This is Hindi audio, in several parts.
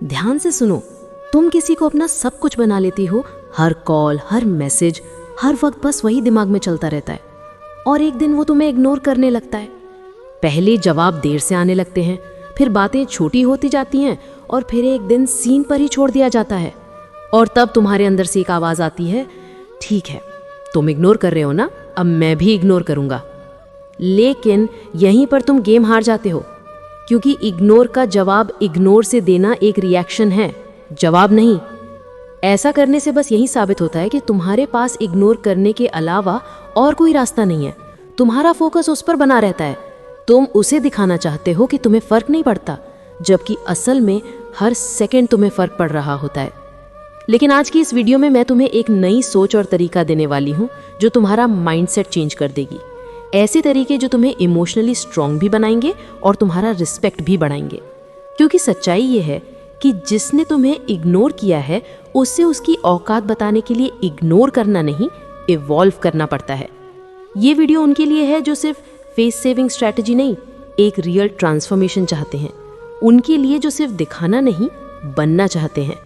ध्यान से सुनो, तुम किसी को अपना सब कुछ बना लेती हो। हर कॉल, हर मैसेज, हर वक्त बस वही दिमाग में चलता रहता है। और एक दिन वो तुम्हें इग्नोर करने लगता है। पहले जवाब देर से आने लगते हैं, फिर बातें छोटी होती जाती हैं और फिर एक दिन सीन पर ही छोड़ दिया जाता है। और तब तुम्हारे अंदर से एक आवाज़ आती है, ठीक है तुम इग्नोर कर रहे हो ना, अब मैं भी इग्नोर करूँगा। लेकिन यहीं पर तुम गेम हार जाते हो, क्योंकि इग्नोर का जवाब इग्नोर से देना एक रिएक्शन है, जवाब नहीं। ऐसा करने से बस यही साबित होता है कि तुम्हारे पास इग्नोर करने के अलावा और कोई रास्ता नहीं है। तुम्हारा फोकस उस पर बना रहता है। तुम उसे दिखाना चाहते हो कि तुम्हें फर्क नहीं पड़ता, जबकि असल में हर सेकंड तुम्हें फर्क पड़ रहा होता है। लेकिन आज की इस वीडियो में मैं तुम्हें एक नई सोच और तरीका देने वाली हूँ जो तुम्हारा माइंडसेट चेंज कर देगी। ऐसे तरीके जो तुम्हें इमोशनली स्ट्रांग भी बनाएंगे और तुम्हारा रिस्पेक्ट भी बढ़ाएंगे। क्योंकि सच्चाई ये है कि जिसने तुम्हें इग्नोर किया है उससे उसकी औकात बताने के लिए इग्नोर करना नहीं, इवॉल्व करना पड़ता है। ये वीडियो उनके लिए है जो सिर्फ फेस सेविंग स्ट्रैटेजी नहीं, एक रियल ट्रांसफॉर्मेशन चाहते हैं। उनके लिए जो सिर्फ दिखाना नहीं, बनना चाहते हैं।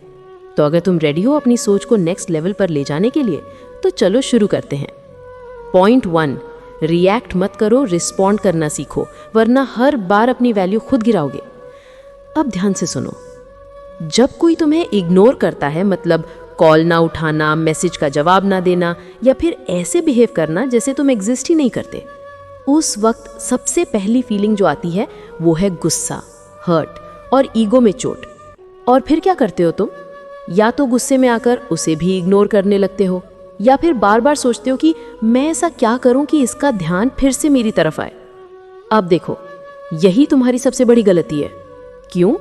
तो अगर तुम रेडी हो अपनी सोच को नेक्स्ट लेवल पर ले जाने के लिए, तो चलो शुरू करते हैं। पॉइंट 1, रिएक्ट मत करो, रिस्पॉन्ड करना सीखो, वरना हर बार अपनी वैल्यू खुद गिराओगे। अब ध्यान से सुनो, जब कोई तुम्हें इग्नोर करता है, मतलब कॉल ना उठाना, मैसेज का जवाब ना देना, या फिर ऐसे बिहेव करना जैसे तुम एग्जिस्ट ही नहीं करते, उस वक्त सबसे पहली फीलिंग जो आती है वो है गुस्सा, हर्ट और ईगो में चोट। और फिर क्या करते हो तुम? या तो गुस्से में आकर उसे भी इग्नोर करने लगते हो, या फिर बार बार सोचते हो कि मैं ऐसा क्या करूं कि इसका ध्यान फिर से मेरी तरफ आए। अब देखो, यही तुम्हारी सबसे बड़ी गलती है। क्यों?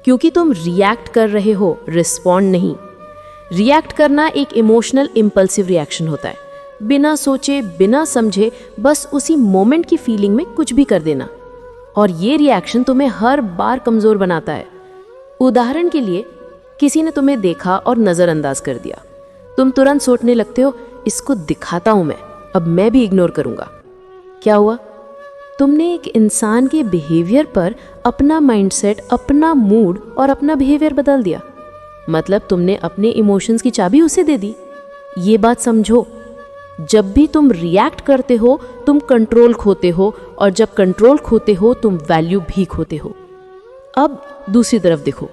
क्योंकि तुम रिएक्ट कर रहे हो, रिस्पॉन्ड नहीं। रिएक्ट करना एक इमोशनल इंपल्सिव रिएक्शन होता है, बिना सोचे बिना समझे बस उसी मोमेंट की फीलिंग में कुछ भी कर देना। और ये रिएक्शन तुम्हें हर बार कमजोर बनाता है। उदाहरण के लिए, किसी ने तुम्हें देखा और नजरअंदाज कर दिया, तुम तुरंत सोचने लगते हो, इसको दिखाता हूं मैं, अब मैं भी इग्नोर करूंगा। क्या हुआ? तुमने एक इंसान के बिहेवियर पर अपना माइंडसेट, अपना मूड और अपना बिहेवियर बदल दिया। मतलब तुमने अपने इमोशंस की चाबी उसे दे दी। ये बात समझो, जब भी तुम रिएक्ट करते हो तुम कंट्रोल खोते हो, और जब कंट्रोल खोते हो तुम वैल्यू भी खोते हो। अब दूसरी तरफ देखो,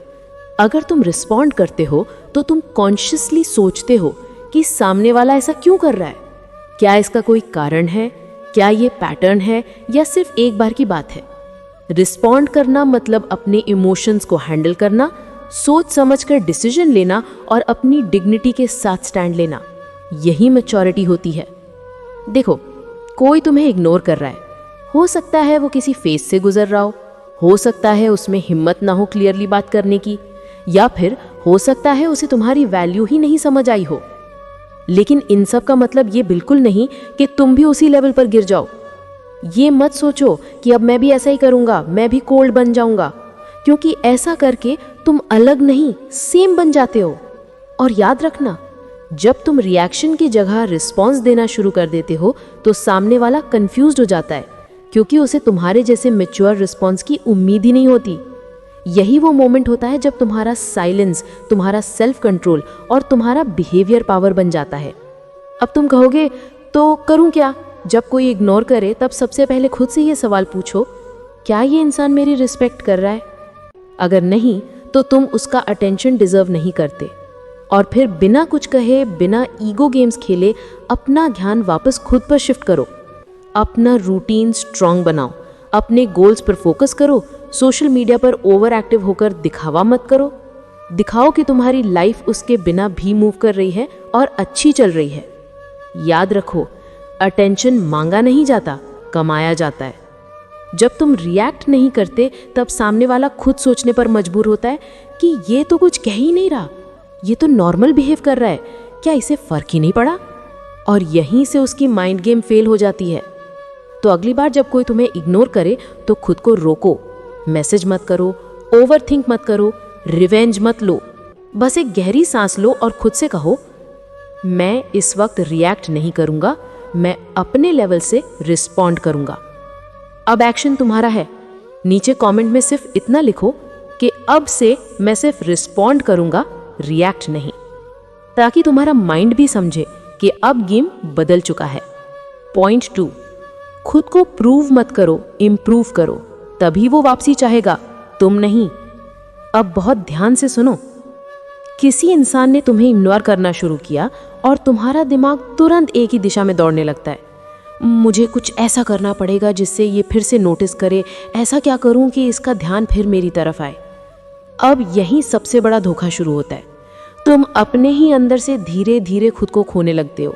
अगर तुम रिस्पॉन्ड करते हो तो तुम कॉन्शियसली सोचते हो कि सामने वाला ऐसा क्यों कर रहा है, क्या इसका कोई कारण है, क्या ये पैटर्न है या सिर्फ एक बार की बात है। रिस्पॉन्ड करना मतलब अपने इमोशंस को हैंडल करना, सोच समझकर डिसीजन लेना और अपनी डिग्निटी के साथ स्टैंड लेना। यही मैच्योरिटी होती है। देखो, कोई तुम्हें इग्नोर कर रहा है, हो सकता है वो किसी फेज से गुजर रहा हो सकता है उसमें हिम्मत ना हो क्लियरली बात करने की, या फिर हो सकता है उसे तुम्हारी वैल्यू ही नहीं समझ आई हो। लेकिन इन सब का मतलब ये बिल्कुल नहीं कि तुम भी उसी लेवल पर गिर जाओ। ये मत सोचो कि अब मैं भी ऐसा ही करूंगा, मैं भी कोल्ड बन जाऊंगा, क्योंकि ऐसा करके तुम अलग नहीं, सेम बन जाते हो। और याद रखना, जब तुम रिएक्शन की जगह रिस्पॉन्स देना शुरू कर देते हो तो सामने वाला कंफ्यूज्ड हो जाता है, क्योंकि उसे तुम्हारे जैसे मैच्योर रिस्पॉन्स की उम्मीद ही नहीं होती। यही वो मोमेंट होता है जब तुम्हारा साइलेंस, तुम्हारा सेल्फ कंट्रोल और तुम्हारा बिहेवियर पावर बन जाता है। अब तुम कहोगे, तो करूं क्या? जब कोई इग्नोर करे तब सबसे पहले खुद से ये सवाल पूछो, क्या ये इंसान मेरी रिस्पेक्ट कर रहा है? अगर नहीं तो तुम उसका अटेंशन डिजर्व नहीं करते। और फिर बिना कुछ कहे, बिना ईगो गेम्स खेले अपना ध्यान वापस खुद पर शिफ्ट करो। अपना रूटीन स्ट्रांग बनाओ, अपने गोल्स पर फोकस करो। सोशल मीडिया पर ओवर एक्टिव होकर दिखावा मत करो। दिखाओ कि तुम्हारी लाइफ उसके बिना भी मूव कर रही है और अच्छी चल रही है। याद रखो, अटेंशन मांगा नहीं जाता, कमाया जाता है। जब तुम रिएक्ट नहीं करते तब सामने वाला खुद सोचने पर मजबूर होता है कि ये तो कुछ कह ही नहीं रहा, ये तो नॉर्मल बिहेव कर रहा है, क्या इसे फर्क ही नहीं पड़ा? और यहीं से उसकी माइंड गेम फेल हो जाती है। तो अगली बार जब कोई तुम्हें इग्नोर करे तो खुद को रोको, मैसेज मत करो, ओवरथिंक मत करो, रिवेंज मत लो। बस एक गहरी सांस लो और खुद से कहो, मैं इस वक्त रिएक्ट नहीं करूंगा, मैं अपने लेवल से रिस्पॉन्ड करूंगा। अब एक्शन तुम्हारा है। नीचे कमेंट में सिर्फ इतना लिखो, कि अब से मैं सिर्फ रिस्पॉन्ड करूंगा, रिएक्ट नहीं, ताकि तुम्हारा माइंड भी समझे कि अब गेम बदल चुका है। पॉइंट 2, खुद को प्रूव मत करो, इम्प्रूव करो, तभी वो वापसी चाहेगा, तुम नहीं। अब बहुत ध्यान से सुनो। किसी इंसान ने तुम्हें इग्नोर करना शुरू किया और तुम्हारा दिमाग तुरंत एक ही दिशा में दौड़ने लगता है। मुझे कुछ ऐसा करना पड़ेगा जिससे ये फिर से नोटिस करे, ऐसा क्या करूं कि इसका ध्यान फिर मेरी तरफ आए। अब यही सबसे बड़ा धोखा शुरू होता है। तुम अपने ही अंदर से धीरे धीरे खुद को खोने लगते हो,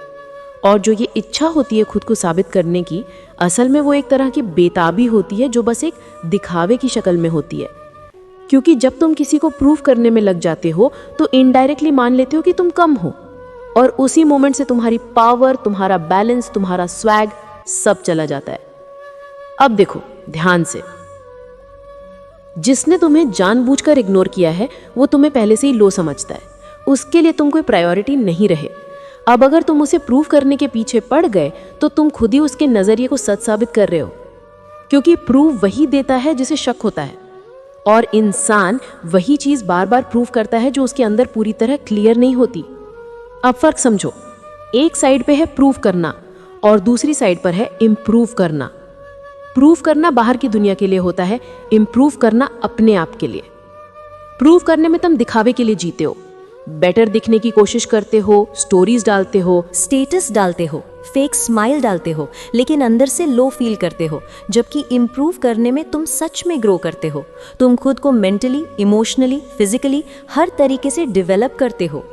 और जो ये इच्छा होती है खुद को साबित करने की, असल में वो एक तरह की बेताबी होती है जो बस एक दिखावे की शक्ल में होती है। क्योंकि जब तुम किसी को प्रूव करने में लग जाते हो तो इनडायरेक्टली मान लेते हो कि तुम कम हो, और उसी मोमेंट से तुम्हारी पावर, तुम्हारा बैलेंस, तुम्हारा स्वैग सब चला जाता है। अब देखो ध्यान से, जिसने तुम्हें जानबूझकर इग्नोर किया है वो तुम्हें पहले से ही लो समझता है, उसके लिए तुम कोई प्रायोरिटी नहीं रहे। अब अगर तुम उसे प्रूव करने के पीछे पड़ गए तो तुम खुद ही उसके नजरिए को सच साबित कर रहे हो, क्योंकि प्रूव वही देता है जिसे शक होता है, और इंसान वही चीज बार बार प्रूव करता है जो उसके अंदर पूरी तरह क्लियर नहीं होती। अब फर्क समझो, एक साइड पे है प्रूव करना और दूसरी साइड पर है इम्प्रूव करना। प्रूव करना बाहर की दुनिया के लिए होता है, इम्प्रूव करना अपने आप के लिए। प्रूव करने में तुम दिखावे के लिए जीते हो, बेटर दिखने की कोशिश करते हो, स्टोरीज डालते हो, स्टेटस डालते हो, फेक स्माइल डालते हो, लेकिन अंदर से लो फील करते हो। जबकि इम्प्रूव करने में तुम सच में ग्रो करते हो। तुम खुद को मेंटली, इमोशनली, फिजिकली हर तरीके से डेवलप करते हो।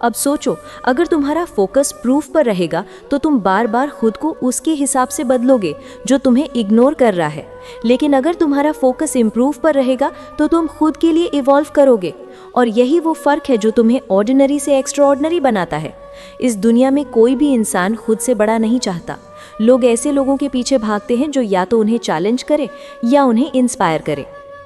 अब सोचो, अगर तुम्हारा फोकस प्रूफ पर रहेगा तो तुम बार बार खुद को उसके हिसाब से बदलोगे जो तुम्हें इग्नोर कर रहा है। लेकिन अगर तुम्हारा फोकस इम्प्रूव पर रहेगा तो तुम खुद के लिए इवॉल्व करोगे, और यही वो फर्क है जो तुम्हें ऑर्डिनरी से एक्स्ट्राऑर्डिनरी बनाता है। इस दुनिया में कोई भी इंसान खुद से बड़ा नहीं चाहता। लोग ऐसे लोगों के पीछे भागते हैं जो या तो उन्हें चैलेंज करे या उन्हें इंस्पायर करे।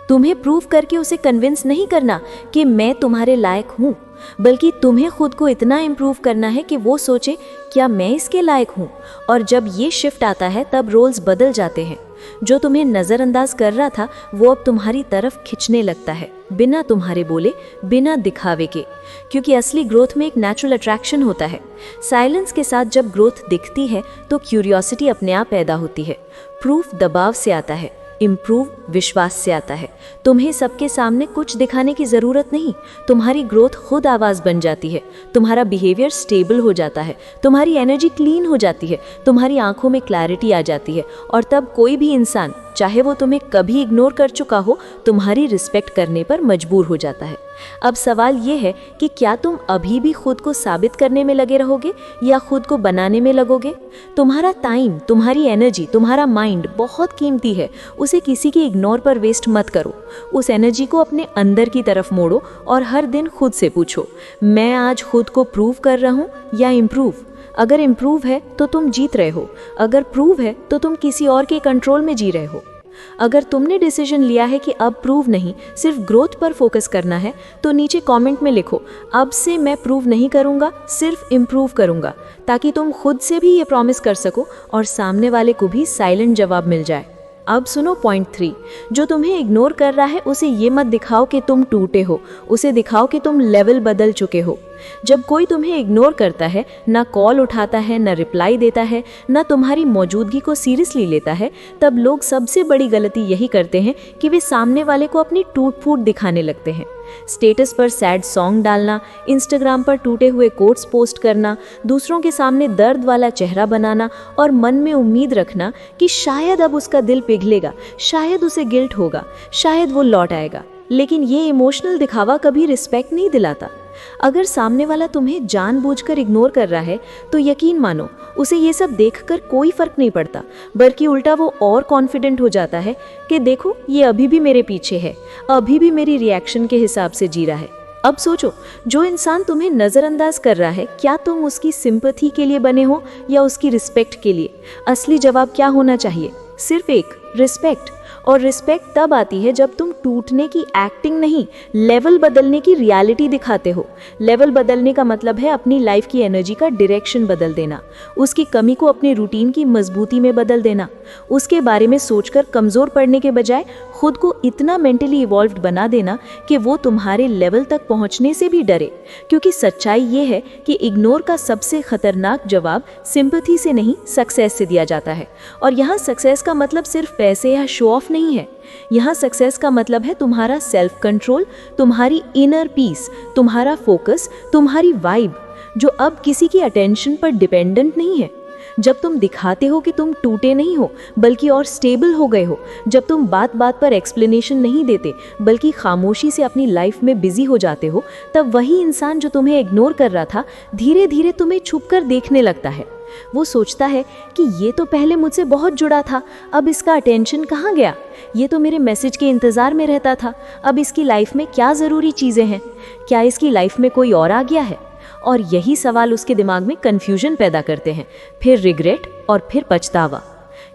तुम्हें प्रूव करके उसे कन्विंस नहीं करना कि मैं तुम्हारे लायक हूँ, बल्कि तुम्हें खुद को इतना इम्प्रूव करना है कि वो सोचे क्या मैं इसके लायक हूँ। और जब ये शिफ्ट आता है तब रोल्स बदल जाते हैं। जो तुम्हें नज़रअंदाज कर रहा था वो अब तुम्हारी तरफ खिंचने लगता है, बिना तुम्हारे बोले, बिना दिखावे के। क्योंकि असली ग्रोथ में एक नेचुरल अट्रैक्शन होता है। साइलेंस के साथ जब ग्रोथ दिखती है तो क्यूरियोसिटी अपने आप पैदा होती है। प्रूफ दबाव से आता है, इम्प्रूव विश्वास से आता है। तुम्हें सबके सामने कुछ दिखाने की ज़रूरत नहीं, तुम्हारी ग्रोथ खुद आवाज़ बन जाती है। तुम्हारा बिहेवियर स्टेबल हो जाता है, तुम्हारी एनर्जी क्लीन हो जाती है, तुम्हारी आंखों में क्लैरिटी आ जाती है, और तब कोई भी इंसान, चाहे वो तुम्हें कभी इग्नोर कर चुका हो, तुम्हारी रिस्पेक्ट करने पर मजबूर हो जाता है। अब सवाल ये है कि क्या तुम अभी भी खुद को साबित करने में लगे रहोगे या खुद को बनाने में लगोगे? तुम्हारा टाइम, तुम्हारी एनर्जी, तुम्हारा माइंड बहुत कीमती है। उसे किसी के इग्नोर पर वेस्ट मत करो। उस एनर्जी को अपने अंदर की तरफ मोड़ो और हर दिन खुद से पूछो, मैं आज खुद को प्रूव कर रहा हूँ या इम्प्रूव? अगर इम्प्रूव है तो तुम जीत रहे हो, अगर प्रूव है तो तुम किसी और के कंट्रोल में जी रहे हो। अगर तुमने डिसीजन लिया है कि अब प्रूव नहीं, सिर्फ ग्रोथ पर फोकस करना है, तो नीचे कमेंट में लिखो, अब से मैं प्रूव नहीं करूंगा, सिर्फ इम्प्रूव करूंगा, ताकि तुम खुद से भी ये प्रॉमिस कर सको और सामने वाले को भी साइलेंट जवाब मिल जाए। अब सुनो पॉइंट 3, जो तुम्हें इग्नोर कर रहा है उसे ये मत दिखाओ कि तुम टूटे हो, उसे दिखाओ कि तुम लेवल बदल चुके हो। जब कोई तुम्हें इग्नोर करता है, ना कॉल उठाता है, ना रिप्लाई देता है, ना तुम्हारी मौजूदगी को सीरियसली लेता है, तब लोग सबसे बड़ी गलती यही करते हैं कि वे सामने वाले को अपनी टूट फूट दिखाने लगते हैं। स्टेटस पर सैड सॉन्ग डालना, इंस्टाग्राम पर टूटे हुए कोट्स पोस्ट करना, दूसरों के सामने दर्द वाला चेहरा बनाना और मन में उम्मीद रखना कि शायद अब उसका दिल पिघलेगा, शायद उसे गिल्ट होगा, शायद वो लौट आएगा। लेकिन ये इमोशनल दिखावा कभी रिस्पेक्ट नहीं दिलाता। अगर सामने वाला तुम्हें जानबूझकर इग्नोर कर रहा है तो यकीन मानो उसे ये सब देखकर कोई फर्क नहीं पड़ता, बल्कि उल्टा वो और कॉन्फिडेंट हो जाता है कि देखो ये अभी भी मेरे पीछे है, अभी भी मेरी रिएक्शन के हिसाब से जी रहा है। अब सोचो, जो इंसान तुम्हें नज़रअंदाज कर रहा है, क्या तुम उसकी सिंपैथी के लिए बने हो या उसकी रिस्पेक्ट के लिए? असली जवाब क्या होना चाहिए? सिर्फ एक, रिस्पेक्ट। और रिस्पेक्ट तब आती है जब तुम टूटने की एक्टिंग नहीं, लेवल बदलने की रियलिटी दिखाते हो। लेवल बदलने का मतलब है अपनी लाइफ की एनर्जी का डायरेक्शन बदल देना, उसकी कमी को अपने रूटीन की मजबूती में बदल देना, उसके बारे में सोचकर कमज़ोर पड़ने के बजाय खुद को इतना मेंटली इवॉल्व्ड बना देना कि वो तुम्हारे लेवल तक पहुंचने से भी डरे, क्योंकि सच्चाई ये है कि इग्नोर का सबसे खतरनाक जवाब सिंपैथी से नहीं, सक्सेस से दिया जाता है। और यहाँ सक्सेस का मतलब सिर्फ पैसे या शो ऑफ नहीं है। यहाँ सक्सेस का मतलब है तुम्हारा सेल्फ कंट्रोल, तुम्हारी इनर पीस, तुम्हारा फोकस, तुम्हारी वाइब, जो अब किसी की अटेंशन पर डिपेंडेंट नहीं है। जब तुम दिखाते हो कि तुम टूटे नहीं हो बल्कि और स्टेबल हो गए हो, जब तुम बात बात पर एक्सप्लेनेशन नहीं देते बल्कि खामोशी से अपनी लाइफ में बिजी हो जाते हो, तब वही इंसान जो तुम्हें इग्नोर कर रहा था धीरे धीरे तुम्हें छुपकर देखने लगता है। वो सोचता है कि ये तो पहले मुझसे बहुत जुड़ा था, अब इसका अटेंशन कहाँ गया? ये तो मेरे मैसेज के इंतज़ार में रहता था, अब इसकी लाइफ में क्या ज़रूरी चीज़ें हैं? क्या इसकी लाइफ में कोई और आ गया है? और यही सवाल उसके दिमाग में कन्फ्यूजन पैदा करते हैं, फिर रिग्रेट और फिर पछतावा।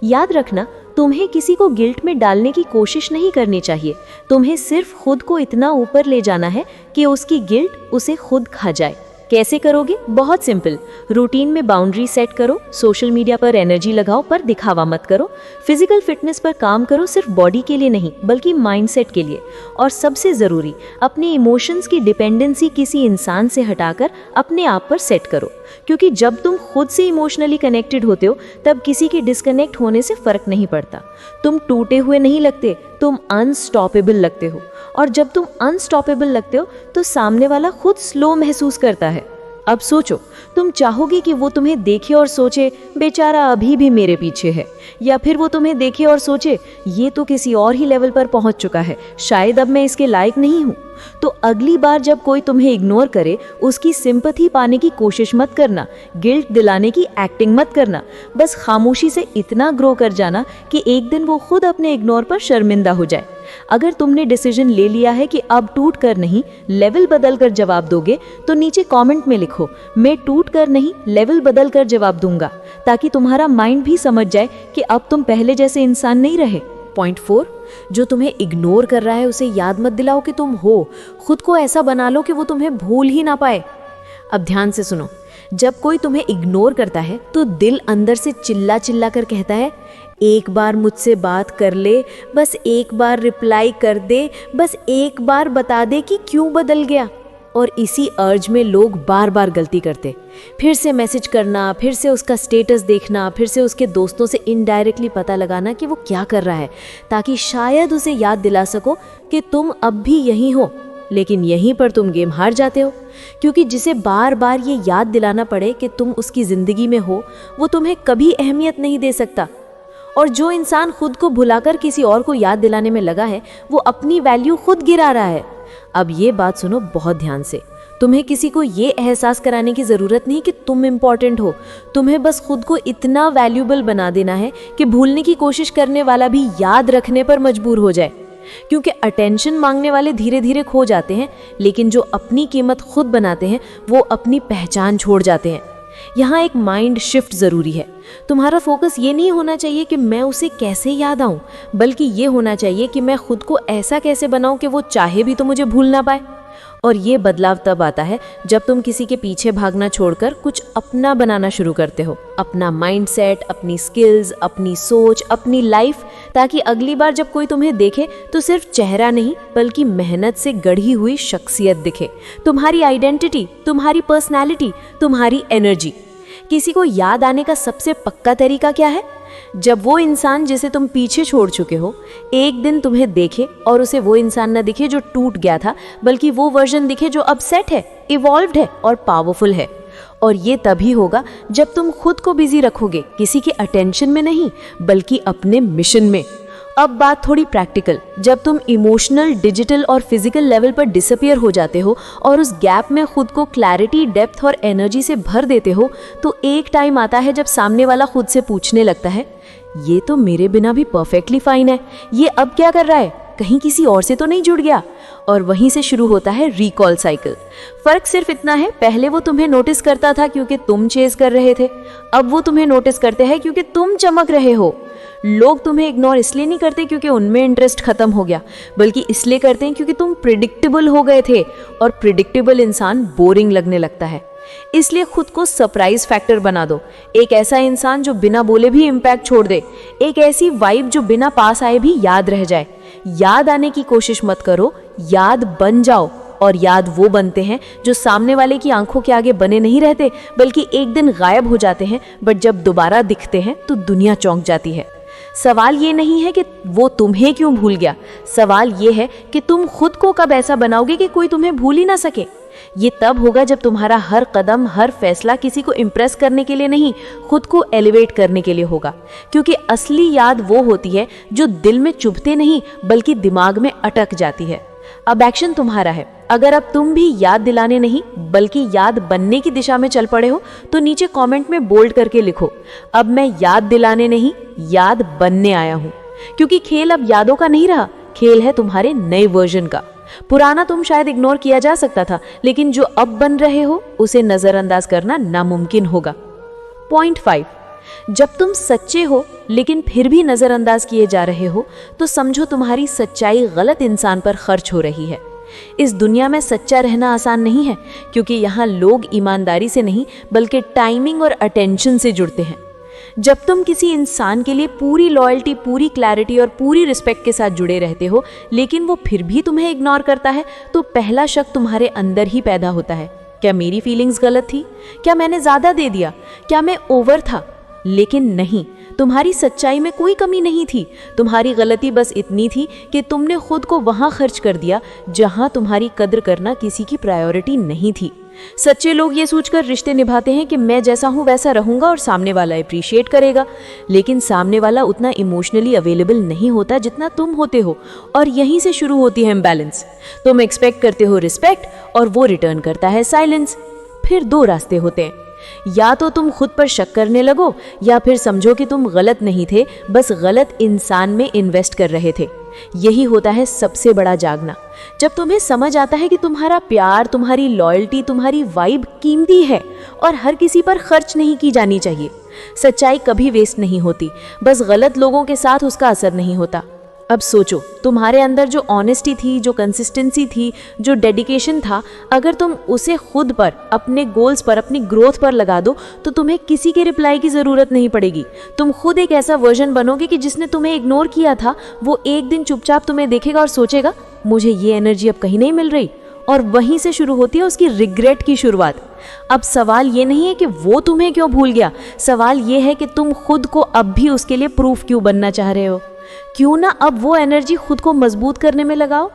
याद रखना, तुम्हें किसी को गिल्ट में डालने की कोशिश नहीं करनी चाहिए। तुम्हें सिर्फ खुद को इतना ऊपर ले जाना है कि उसकी गिल्ट उसे खुद खा जाए। कैसे करोगे? बहुत सिंपल। रूटीन में बाउंड्री सेट करो, सोशल मीडिया पर एनर्जी लगाओ पर दिखावा मत करो, फिजिकल फिटनेस पर काम करो, सिर्फ बॉडी के लिए नहीं बल्कि माइंडसेट के लिए। और सबसे ज़रूरी, अपने इमोशंस की डिपेंडेंसी किसी इंसान से हटाकर अपने आप पर सेट करो, क्योंकि जब तुम खुद से इमोशनली कनेक्टेड होते हो तब किसी के डिस्कनेक्ट होने से फ़र्क नहीं पड़ता। तुम टूटे हुए नहीं लगते, तुम अनस्टॉपेबल लगते हो। और जब तुम अनस्टॉपेबल लगते हो तो सामने वाला खुद स्लो महसूस करता है। अब सोचो, तुम चाहोगे कि वो तुम्हें देखे और सोचे बेचारा अभी भी मेरे पीछे है, या फिर वो तुम्हें देखे और सोचे ये तो किसी और ही लेवल पर पहुंच चुका है, शायद अब मैं इसके लायक नहीं हूँ। तो अगली बार जब कोई तुम्हें इग्नोर करे, उसकी सिंपैथी पाने की कोशिश मत करना, गिल्ट दिलाने की एक्टिंग मत करना। बस खामोशी से इतना ग्रो कर जाना कि एक दिन वो खुद अपने इग्नोर पर शर्मिंदा हो जाए। अगर तुमने डिसीजन ले लिया है कि अब टूट कर नहीं, लेवल बदल कर जवाब दोगे, तो नीचे कमेंट में लिखो, मैं टूट कर नहीं, लेवल बदल कर जवाब दूंगा, ताकि तुम्हारा माइंड भी समझ जाए कि अब तुम पहले जैसे इंसान नहीं रहे। पॉइंट 4, जो तुम्हें इग्नोर कर रहा है उसे याद मत दिलाओ कि तुम हो, खुद को ऐसा बना लो कि वो तुम्हें भूल ही ना पाए। अब ध्यान से सुनो, जब कोई तुम्हें इग्नोर करता है तो दिल अंदर से चिल्ला चिल्ला कर कहता है, एक बार मुझसे बात कर ले, बस एक बार रिप्लाई कर दे, बस एक बार बता दे कि क्यों बदल गया। और इसी अर्ज में लोग बार बार गलती करते, फिर से मैसेज करना, फिर से उसका स्टेटस देखना, फिर से उसके दोस्तों से इनडायरेक्टली पता लगाना कि वो क्या कर रहा है, ताकि शायद उसे याद दिला सको कि तुम अब भी यहीं हो। लेकिन यहीं पर तुम गेम हार जाते हो, क्योंकि जिसे बार बार ये याद दिलाना पड़े कि तुम उसकी ज़िंदगी में हो, वो तुम्हें कभी अहमियत नहीं दे सकता। और जो इंसान खुद को भुलाकर किसी और को याद दिलाने में लगा है, वो अपनी वैल्यू खुद गिरा रहा है। अब ये बात सुनो बहुत ध्यान से, तुम्हें किसी को ये एहसास कराने की ज़रूरत नहीं कि तुम इम्पॉर्टेंट हो। तुम्हें बस खुद को इतना वैल्यूबल बना देना है कि भूलने की कोशिश करने वाला भी याद रखने पर मजबूर हो जाए। क्योंकि अटेंशन मांगने वाले धीरे धीरे खो जाते हैं, लेकिन जो अपनी कीमत खुद बनाते हैं वो अपनी पहचान छोड़ जाते हैं। यहाँ एक माइंड शिफ्ट ज़रूरी है। तुम्हारा फोकस ये नहीं होना चाहिए कि मैं उसे कैसे याद आऊँ, बल्कि ये होना चाहिए कि मैं खुद को ऐसा कैसे बनाऊँ कि वो चाहे भी तो मुझे भूल ना पाए। और ये बदलाव तब आता है जब तुम किसी के पीछे भागना छोड़कर कुछ अपना बनाना शुरू करते हो, अपना माइंडसेट, अपनी स्किल्स, अपनी सोच, अपनी लाइफ, ताकि अगली बार जब कोई तुम्हें देखे तो सिर्फ चेहरा नहीं बल्कि मेहनत से गढ़ी हुई शख्सियत दिखे, तुम्हारी आइडेंटिटी, तुम्हारी पर्सनैलिटी, तुम्हारी एनर्जी। किसी को याद आने का सबसे पक्का तरीका क्या है? जब वो इंसान जिसे तुम पीछे छोड़ चुके हो एक दिन तुम्हें देखे और उसे वो इंसान न दिखे जो टूट गया था, बल्कि वो वर्जन दिखे जो अब सेट है, इवॉल्व्ड है और पावरफुल है। और ये तभी होगा जब तुम खुद को बिजी रखोगे, किसी के अटेंशन में नहीं बल्कि अपने मिशन में। अब बात थोड़ी प्रैक्टिकल। जब तुम इमोशनल, डिजिटल और फिजिकल लेवल पर डिसअपियर हो जाते हो और उस गैप में खुद को क्लैरिटी, डेप्थ और एनर्जी से भर देते हो, तो एक टाइम आता है जब सामने वाला खुद से पूछने लगता है, ये तो मेरे बिना भी परफेक्टली फाइन है, ये अब क्या कर रहा है, कहीं किसी और से तो नहीं जुड़ गया। और वहीं से शुरू होता है रिकॉल साइकिल। फर्क सिर्फ इतना है, पहले वो तुम्हें नोटिस करता था क्योंकि तुम चेज कर रहे थे, अब वो तुम्हें नोटिस करते हैं क्योंकि तुम चमक रहे हो। लोग तुम्हें इग्नोर इसलिए नहीं करते क्योंकि उनमें इंटरेस्ट खत्म हो गया, बल्कि इसलिए करते हैं क्योंकि तुम प्रिडिक्टेबल हो गए थे, और प्रिडिक्टेबल इंसान बोरिंग लगने लगता है। इसलिए खुद को सरप्राइज फैक्टर बना दो। एक ऐसा इंसान जो बिना बोले भी इम्पैक्ट छोड़ दे, एक ऐसी वाइब जो बिना पास आए भी याद रह जाए। याद आने की कोशिश मत करो, याद बन जाओ। और याद वो बनते हैं जो सामने वाले की आंखों के आगे बने नहीं रहते, बल्कि एक दिन गायब हो जाते हैं, बट जब दोबारा दिखते हैं तो दुनिया चौंक जाती है। सवाल ये नहीं है कि वो तुम्हें क्यों भूल गया, सवाल ये है कि तुम खुद को कब ऐसा बनाओगे कि कोई तुम्हें भूल ही ना सके। ये तब होगा जब तुम्हारा हर कदम, हर फैसला किसी को इम्प्रेस करने के लिए नहीं, खुद को एलिवेट करने के लिए होगा। क्योंकि असली याद वो होती है जो दिल में चुभते नहीं बल्कि दिमाग में अटक जाती है। अब एक्शन तुम्हारा है। अगर अब तुम भी याद दिलाने नहीं बल्कि याद बनने की दिशा में चल पड़े हो तो नीचे कमेंट में बोल्ड करके लिखो, अब मैं याद दिलाने नहीं, याद बनने आया हूं। क्योंकि खेल अब यादों का नहीं रहा, खेल है तुम्हारे नए वर्जन का। पुराना तुम शायद इग्नोर किया जा सकता था, लेकिन जो अब बन रहे हो उसे नजरअंदाज करना नामुमकिन होगा। पॉइंट 5, जब तुम सच्चे हो लेकिन फिर भी नजरअंदाज किए जा रहे हो तो समझो तुम्हारी सच्चाई गलत इंसान पर खर्च हो रही है। इस दुनिया में सच्चा रहना आसान नहीं है, क्योंकि यहाँ लोग ईमानदारी से नहीं बल्कि टाइमिंग और अटेंशन से जुड़ते हैं। जब तुम किसी इंसान के लिए पूरी लॉयल्टी, पूरी क्लैरिटी और पूरी रिस्पेक्ट के साथ जुड़े रहते हो लेकिन वो फिर भी तुम्हें इग्नोर करता है तो पहला शक तुम्हारे अंदर ही पैदा होता है। क्या मेरी फीलिंग्स गलत थी? क्या मैंने ज़्यादा दे दिया? क्या मैं ओवर था? लेकिन नहीं, तुम्हारी सच्चाई में कोई कमी नहीं थी। तुम्हारी गलती बस इतनी थी कि तुमने खुद को वहां खर्च कर दिया जहां तुम्हारी कद्र करना किसी की प्रायोरिटी नहीं थी। सच्चे लोग ये सोचकर रिश्ते निभाते हैं कि मैं जैसा हूं वैसा रहूंगा और सामने वाला अप्रिशिएट करेगा, लेकिन सामने वाला उतना इमोशनली अवेलेबल नहीं होता जितना तुम होते हो, और यहीं से शुरू होती है इम्बैलेंस। तुम एक्सपेक्ट करते हो रिस्पेक्ट और वो रिटर्न करता है साइलेंस। फिर दो रास्ते होते हैं, या तो तुम खुद पर शक करने लगो या फिर समझो कि तुम गलत नहीं थे, बस गलत इंसान में इन्वेस्ट कर रहे थे। यही होता है सबसे बड़ा जागना, जब तुम्हें समझ आता है कि तुम्हारा प्यार, तुम्हारी लॉयल्टी, तुम्हारी वाइब कीमती है और हर किसी पर खर्च नहीं की जानी चाहिए। सच्चाई कभी वेस्ट नहीं होती, बस गलत लोगों के साथ उसका असर नहीं होता। अब सोचो, तुम्हारे अंदर जो ऑनेस्टी थी, जो कंसिस्टेंसी थी, जो डेडिकेशन था, अगर तुम उसे खुद पर, अपने गोल्स पर, अपनी ग्रोथ पर लगा दो तो तुम्हें किसी के रिप्लाई की ज़रूरत नहीं पड़ेगी। तुम खुद एक ऐसा वर्जन बनोगे कि जिसने तुम्हें इग्नोर किया था वो एक दिन चुपचाप तुम्हें देखेगा और सोचेगा मुझे ये एनर्जी अब कहीं नहीं मिल रही, और वहीं से शुरू होती है उसकी रिग्रेट की शुरुआत। अब सवाल ये नहीं है कि वो तुम्हें क्यों भूल गया, सवाल ये है कि तुम खुद को अब भी उसके लिए प्रूफ क्यों बनना चाह रहे हो। क्यों ना अब वो एनर्जी खुद को मजबूत करने में लगाओ।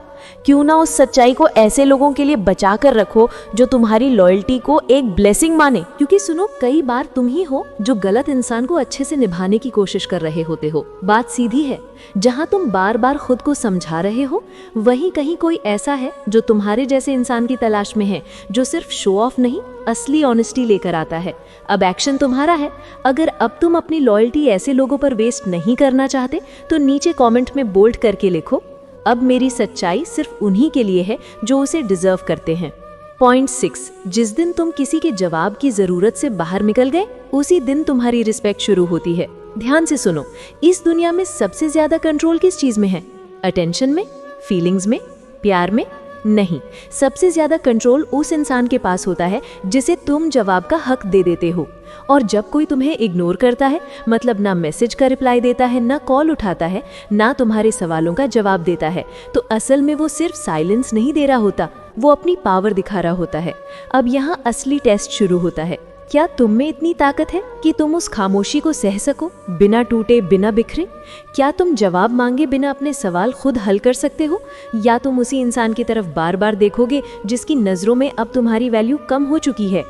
क्यों ना उस सच्चाई को ऐसे लोगों के लिए बचा कर रखो जो तुम्हारी लॉयल्टी को एक ब्लेसिंग माने। क्योंकि सुनो, कई बार तुम ही हो जो गलत इंसान को अच्छे से निभाने की कोशिश कर रहे होते हो। बात सीधी है, जहां तुम बार बार खुद को समझा रहे हो वहीं कहीं कोई ऐसा है जो तुम्हारे जैसे इंसान की तलाश में है, जो सिर्फ शो ऑफ नहीं, असली ऑनेस्टी लेकर आता है। अब एक्शन तुम्हारा है। अगर अब तुम अपनी लॉयल्टी ऐसे लोगों पर वेस्ट नहीं करना चाहते तो नीचे कमेंट में बोल्ड करके लिखो, अब मेरी सच्चाई सिर्फ उन्हीं के लिए है जो उसे डिजर्व करते हैं। पॉइंट 6, जिस दिन तुम किसी के जवाब की जरूरत से बाहर निकल गए उसी दिन तुम्हारी रिस्पेक्ट शुरू होती है। ध्यान से सुनो, इस दुनिया में सबसे ज्यादा कंट्रोल किस चीज में है? अटेंशन में, फीलिंग्स में, प्यार में? नहीं, सबसे ज्यादा कंट्रोल उस इंसान के पास होता है जिसे तुम जवाब का हक दे देते हो। और जब कोई तुम्हें इग्नोर करता है, मतलब ना मैसेज का रिप्लाई देता है, ना कॉल उठाता है, ना तुम्हारे सवालों का जवाब देता है, तो असल में वो सिर्फ साइलेंस नहीं दे रहा होता, वो अपनी पावर दिखा रहा होता है। अब यहाँ असली टेस्ट शुरू होता है। क्या तुम में इतनी ताकत है कि तुम उस खामोशी को सह सको, बिना टूटे, बिना बिखरे? क्या तुम जवाब मांगे बिना अपने सवाल खुद हल कर सकते हो, या तुम उसी इंसान की तरफ बार बार देखोगे जिसकी नजरों में अब तुम्हारी वैल्यू कम हो चुकी है?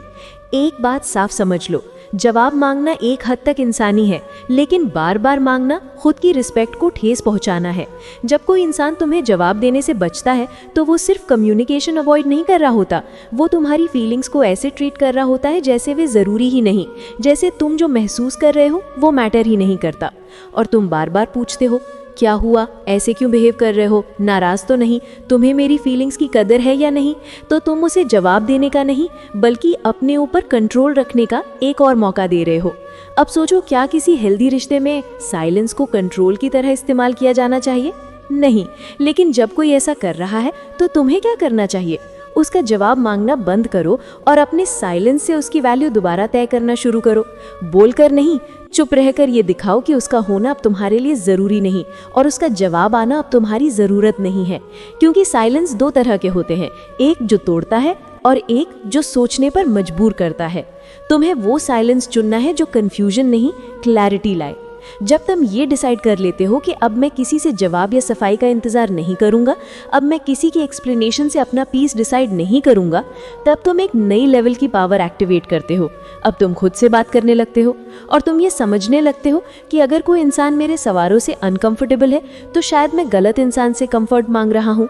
एक बात साफ समझ लो, जवाब मांगना एक हद तक इंसानी है, लेकिन बार बार मांगना खुद की रिस्पेक्ट को ठेस पहुंचाना है। जब कोई इंसान तुम्हें जवाब देने से बचता है तो वो सिर्फ कम्युनिकेशन अवॉइड नहीं कर रहा होता, वो तुम्हारी फीलिंग्स को ऐसे ट्रीट कर रहा होता है जैसे वे ज़रूरी ही नहीं, जैसे तुम जो महसूस कर रहे हो वो मैटर ही नहीं करता। और तुम बार बार पूछते हो, क्या हुआ, ऐसे क्यों बिहेव कर रहे हो, नाराज तो नहीं, तुम्हें मेरी फीलिंग्स की कदर है या नहीं? तो तुम उसे जवाब देने का नहीं बल्कि अपने ऊपर कंट्रोल रखने का एक और मौका दे रहे हो। अब सोचो, क्या किसी हेल्दी रिश्ते में साइलेंस को कंट्रोल की तरह इस्तेमाल किया जाना चाहिए? नहीं। लेकिन जब कोई ऐसा कर रहा है तो तुम्हें क्या करना चाहिए? उसका जवाब मांगना बंद करो और अपने साइलेंस से उसकी वैल्यू दोबारा तय करना शुरू करो। बोलकर नहीं, चुप रहकर ये दिखाओ कि उसका होना अब तुम्हारे लिए ज़रूरी नहीं और उसका जवाब आना अब तुम्हारी ज़रूरत नहीं है। क्योंकि साइलेंस दो तरह के होते हैं, एक जो तोड़ता है और एक जो सोचने पर मजबूर करता है। तुम्हें वो साइलेंस चुनना है जो कन्फ्यूजन नहीं, क्लैरिटी लाए। जब तुम ये डिसाइड कर लेते हो कि अब मैं किसी से जवाब या सफाई का इंतज़ार नहीं करूँगा, अब मैं किसी की एक्सप्लेनेशन से अपना पीस डिसाइड नहीं करूँगा, तब तुम एक नई लेवल की पावर एक्टिवेट करते हो। अब तुम खुद से बात करने लगते हो और तुम ये समझने लगते हो कि अगर कोई इंसान मेरे सवालों से अनकंफर्टेबल है तो शायद मैं गलत इंसान से कंफर्ट मांग रहा हूँ।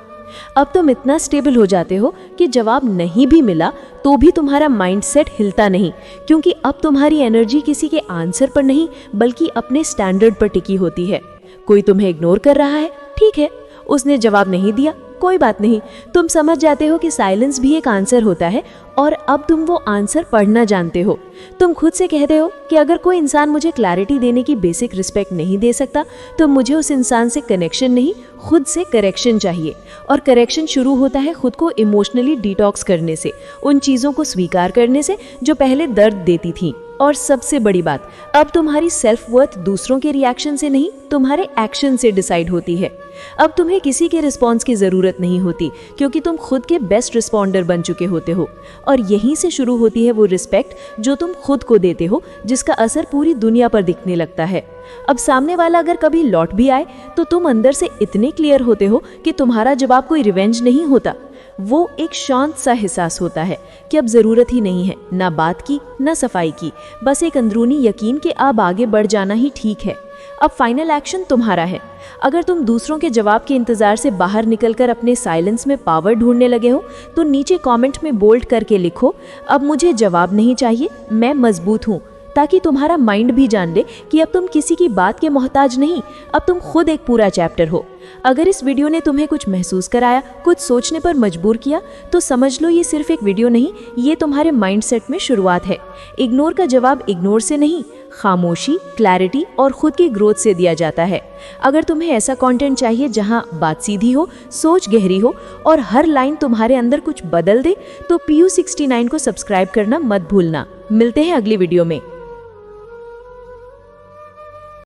अब तुम इतना स्टेबल हो जाते हो कि जवाब नहीं भी मिला तो भी तुम्हारा माइंडसेट हिलता नहीं, क्योंकि अब तुम्हारी एनर्जी किसी के आंसर पर नहीं बल्कि अपने स्टैंडर्ड पर टिकी होती है। कोई तुम्हें इग्नोर कर रहा है, ठीक है, उसने जवाब नहीं दिया, कोई बात नहीं। तुम समझ जाते हो कि साइलेंस भी एक आंसर होता है और अब तुम वो आंसर पढ़ना जानते हो। तुम खुद से कहते हो कि अगर कोई इंसान मुझे क्लैरिटी देने की बेसिक रिस्पेक्ट नहीं दे सकता तो मुझे उस इंसान से कनेक्शन नहीं, खुद से करेक्शन चाहिए। और करेक्शन शुरू होता है खुद को इमोशनली डिटॉक्स करने से, उन चीज़ों को स्वीकार करने से जो पहले दर्द देती थीं। और सबसे बड़ी बात, अब तुम्हारी सेल्फ वर्थ दूसरों के रिएक्शन से नहीं, तुम्हारे एक्शन से डिसाइड होती है। अब तुम्हें किसी के रिस्पॉन्स की ज़रूरत नहीं होती, क्योंकि तुम खुद के बेस्ट रिस्पॉन्डर बन चुके होते हो। और यहीं से शुरू होती है वो रिस्पेक्ट जो तुम खुद को देते हो, जिसका असर पूरी दुनिया पर दिखने लगता है। अब सामने वाला अगर कभी लौट भी आए तो तुम अंदर से इतने क्लियर होते हो कि तुम्हारा जवाब कोई रिवेंज नहीं होता, वो एक शांत सा एहसास होता है कि अब ज़रूरत ही नहीं है ना बात की ना सफाई की, बस एक अंदरूनी यकीन कि अब आगे बढ़ जाना ही ठीक है। अब फाइनल एक्शन तुम्हारा है। अगर तुम दूसरों के जवाब के इंतज़ार से बाहर निकलकर अपने साइलेंस में पावर ढूंढने लगे हो तो नीचे कमेंट में बोल्ड करके लिखो, अब मुझे जवाब नहीं चाहिए, मैं मजबूत हूँ, ताकि तुम्हारा माइंड भी जान ले कि अब तुम किसी की बात के मोहताज नहीं, अब तुम खुद एक पूरा चैप्टर हो। अगर इस वीडियो ने तुम्हें कुछ महसूस कराया, कुछ सोचने पर मजबूर किया, तो समझ लो ये सिर्फ एक वीडियो नहीं, ये तुम्हारे माइंडसेट में शुरुआत है। इग्नोर का जवाब इग्नोर से नहीं, खामोशी, क्लैरिटी और खुद की ग्रोथ से दिया जाता है। अगर तुम्हें ऐसा कंटेंट चाहिए जहां बात सीधी हो, सोच गहरी हो और हर लाइन तुम्हारे अंदर कुछ बदल दे, तो PU69 को सब्सक्राइब करना मत भूलना। मिलते हैं अगली वीडियो में।